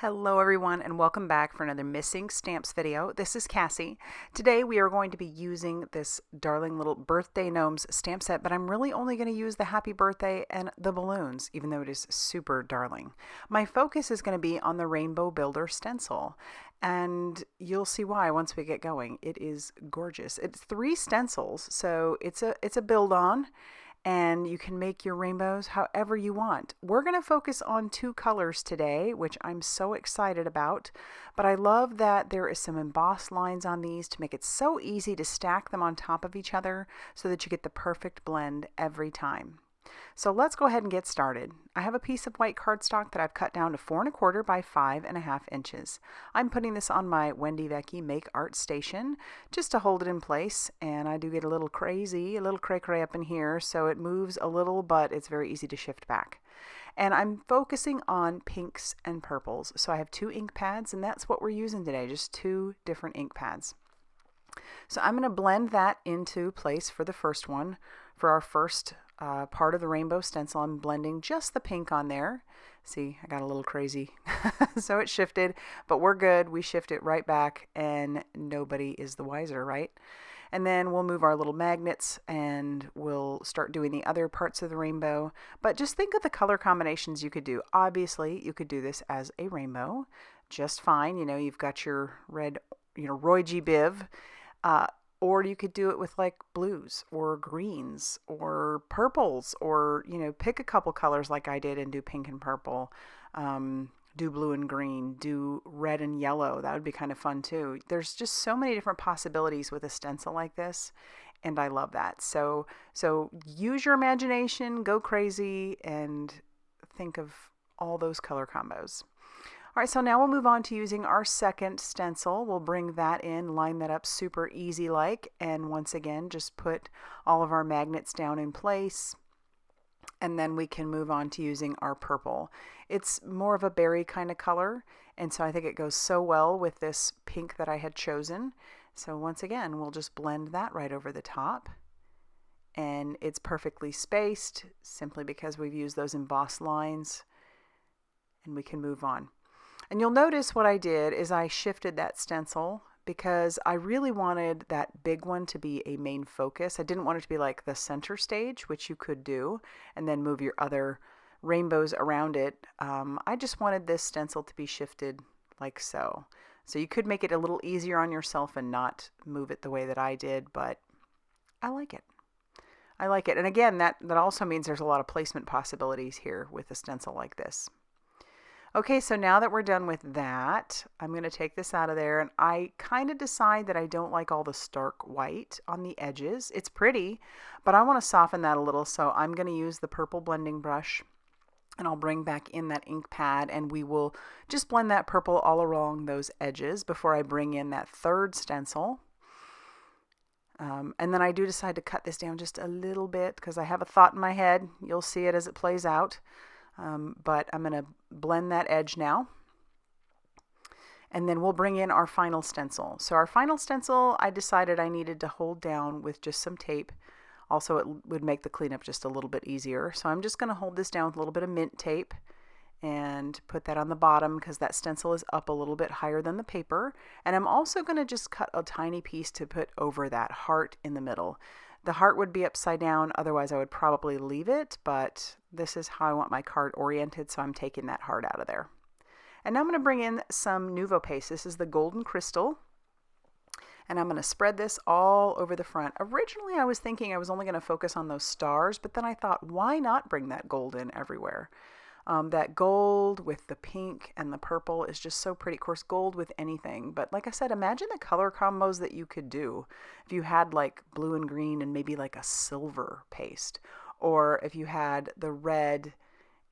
Hello everyone and welcome back for another missing stamps video. This is Cassie. Today we are going to be using this darling little birthday gnomes stamp set, but I'm really only going to use the happy birthday and the balloons, even though it is super darling. My focus is going to be on the Rainbow Builder stencil, and you'll see why once we get going. It is gorgeous. It's 3 stencils, so it's a build on. And you can make your rainbows however you want. We're going to focus on 2 colors today, which I'm so excited about, but I love that there is some embossed lines on these to make it so easy to stack them on top of each other so that you get the perfect blend every time. So let's go ahead and get started. I have a piece of white cardstock that I've cut down to 4 1/4 by 5 1/2 inches. I'm putting this on my Wendy Vecchi Make Art Station just to hold it in place, and I do get a little crazy, a little cray-cray up in here, so it moves a little, but it's very easy to shift back. And I'm focusing on pinks and purples. So I have 2 ink pads, and that's what we're using today, just 2 different ink pads. So I'm going to blend that into place for the first one. For our first part of the rainbow stencil, I'm blending just the pink on there. See, I got a little crazy. So it shifted, but we're good. We shift it right back and nobody is the wiser, right? And then we'll move our little magnets and we'll start doing the other parts of the rainbow. But just think of the color combinations you could do. Obviously, you could do this as a rainbow just fine. You know, you've got your red, Roy G. Biv. Or you could do it with like blues or greens or purples, or, pick a couple colors like I did and do pink and purple, do blue and green, do red and yellow. That would be kind of fun too. There's just so many different possibilities with a stencil like this, and I love that. So use your imagination, go crazy, and think of all those color combos. All right, so now we'll move on to using our second stencil. We'll bring that in, line that up super easy like, and once again, just put all of our magnets down in place. And then we can move on to using our purple. It's more of a berry kind of color, and so I think it goes so well with this pink that I had chosen. So once again, we'll just blend that right over the top. And it's perfectly spaced simply because we've used those embossed lines, and we can move on. And you'll notice what I did is I shifted that stencil because I really wanted that big one to be a main focus. I didn't want it to be like the center stage, which you could do, and then move your other rainbows around it. I just wanted this stencil to be shifted like so. So you could make it a little easier on yourself and not move it the way that I did, but I like it. I like it. And again, that also means there's a lot of placement possibilities here with a stencil like this. Okay, so now that we're done with that, I'm going to take this out of there, and I kind of decide that I don't like all the stark white on the edges. It's pretty, but I want to soften that a little, so I'm going to use the purple blending brush, and I'll bring back in that ink pad, and we will just blend that purple all along those edges before I bring in that third stencil. And then I do decide to cut this down just a little bit because I have a thought in my head. You'll see it as it plays out. But I'm going to blend that edge now. And then we'll bring in our final stencil. So our final stencil, I decided I needed to hold down with just some tape. Also, it would make the cleanup just a little bit easier. So I'm just going to hold this down with a little bit of mint tape and put that on the bottom because that stencil is up a little bit higher than the paper. And I'm also going to just cut a tiny piece to put over that heart in the middle. The heart would be upside down, otherwise I would probably leave it, but this is how I want my card oriented, so I'm taking that heart out of there. And now I'm going to bring in some Nuvo paste. This is the Golden Crystal, and I'm going to spread this all over the front. Originally I was thinking I was only going to focus on those stars, but then I thought, why not bring that gold in everywhere? That gold with the pink and the purple is just so pretty. Of course, gold with anything. But like I said, imagine the color combos that you could do if you had like blue and green and maybe like a silver paste. Or if you had the red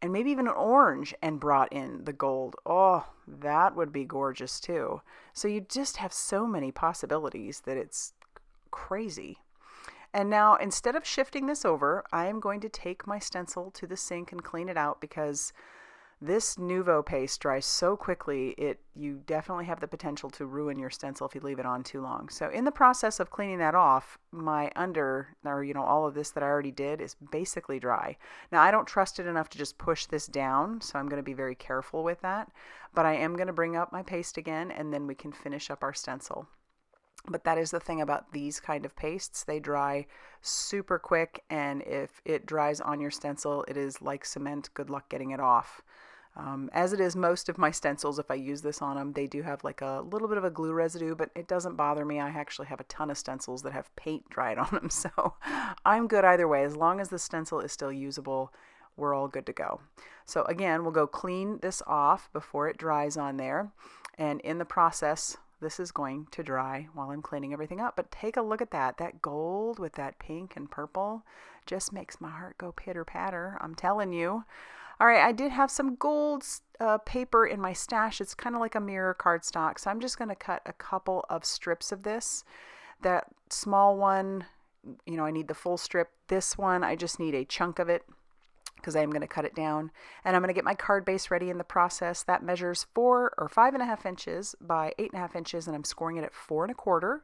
and maybe even an orange and brought in the gold. Oh, that would be gorgeous too. So you just have so many possibilities that it's crazy. And now, instead of shifting this over, I am going to take my stencil to the sink and clean it out because This Nuvo paste dries so quickly, you definitely have the potential to ruin your stencil if you leave it on too long. So in the process of cleaning that off, my all of this that I already did is basically dry. Now I don't trust it enough to just push this down, so I'm going to be very careful with that. But I am going to bring up my paste again, and then we can finish up our stencil. But that is the thing about these kind of pastes. They dry super quick, and if it dries on your stencil, it is like cement. Good luck getting it off. As it is most of my stencils, if I use this on them, they do have like a little bit of a glue residue, but it doesn't bother me. I actually have a ton of stencils that have paint dried on them, so I'm good either way. As long as the stencil is still usable, we're all good to go. So again, we'll go clean this off before it dries on there, and in the process, this is going to dry while I'm cleaning everything up. But take a look at that. That gold with that pink and purple just makes my heart go pitter-patter. I'm telling you. All right, I did have some gold paper in my stash. It's kind of like a mirror cardstock. So I'm just going to cut a couple of strips of this. That small one, I need the full strip. This one, I just need a chunk of it, because I am going to cut it down, and I'm going to get my card base ready in the process. That measures 5.5 inches by 8.5 inches, and I'm scoring it at 4 1/4.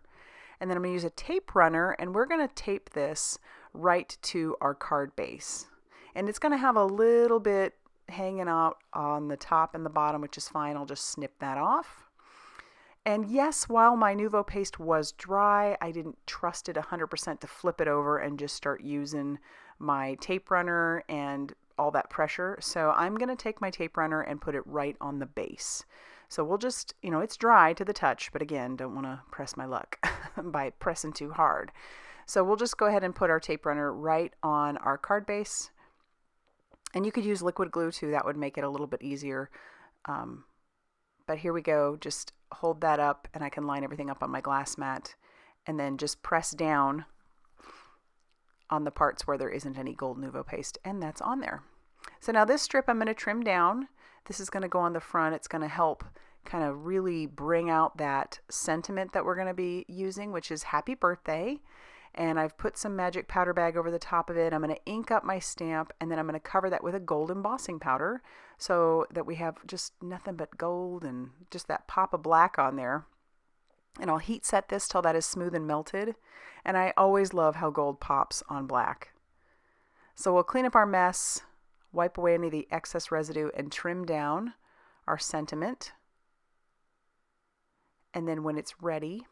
And then I'm going to use a tape runner, and we're going to tape this right to our card base. And it's going to have a little bit hanging out on the top and the bottom, which is fine. I'll just snip that off. And yes, while my Nuvo paste was dry, I didn't trust it 100% to flip it over and just start using my tape runner and all that pressure. So I'm going to take my tape runner and put it right on the base. So we'll just, it's dry to the touch, but again, don't want to press my luck by pressing too hard. So we'll just go ahead and put our tape runner right on our card base. And you could use liquid glue too. That would make it a little bit easier. But here we go. Just hold that up, and I can line everything up on my glass mat, and then just press down on the parts where there isn't any gold Nuvo paste, and that's on there. So now this strip I'm going to trim down. This is going to go on the front. It's going to help kind of really bring out that sentiment that we're going to be using, which is happy birthday. And I've put some magic powder bag over the top of it. I'm going to ink up my stamp, and then I'm going to cover that with a gold embossing powder so that we have just nothing but gold and just that pop of black on there. And I'll heat set this till that is smooth and melted. And I always love how gold pops on black. So we'll clean up our mess, wipe away any of the excess residue, and trim down our sentiment. And then when it's ready,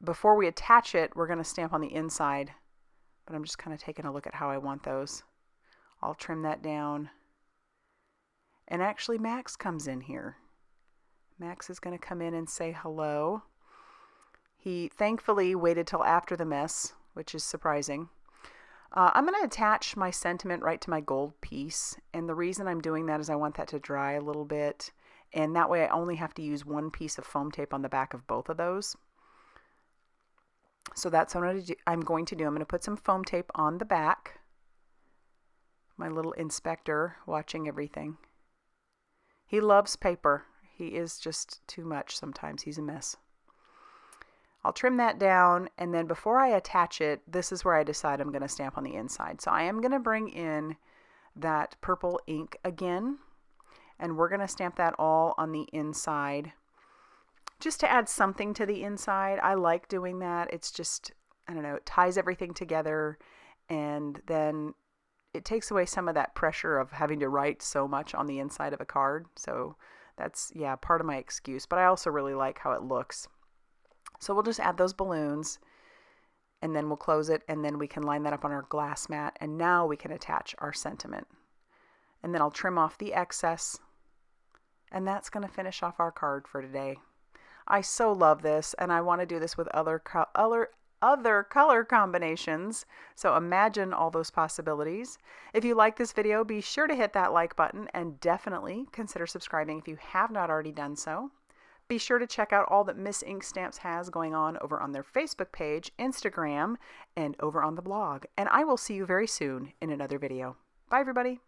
before we attach it, we're going to stamp on the inside. But I'm just kind of taking a look at how I want those. I'll trim that down. And actually Max comes in here. Max is going to come in and say hello. He thankfully waited till after the mess, which is surprising. I'm going to attach my sentiment right to my gold piece. And the reason I'm doing that is I want that to dry a little bit. And that way I only have to use one piece of foam tape on the back of both of those. So that's what I'm going to do. I'm going to put some foam tape on the back. My little inspector watching everything. He loves paper. He is just too much sometimes. He's a mess. I'll trim that down, and then before I attach it, this is where I decide I'm going to stamp on the inside. So I am going to bring in that purple ink again, and we're going to stamp that all on the inside. Just to add something to the inside. I like doing that. It's just, I don't know, it ties everything together, and then it takes away some of that pressure of having to write so much on the inside of a card. So that's, yeah, part of my excuse, but I also really like how it looks. So we'll just add those balloons, and then we'll close it, and then we can line that up on our glass mat, and now we can attach our sentiment. And then I'll trim off the excess, and that's going to finish off our card for today. I so love this, and I want to do this with other color combinations. So imagine all those possibilities. If you like this video, be sure to hit that like button, and definitely consider subscribing if you have not already done so. Be sure to check out all that Miss Ink Stamps has going on over on their Facebook page, Instagram, and over on the blog. And I will see you very soon in another video. Bye, everybody.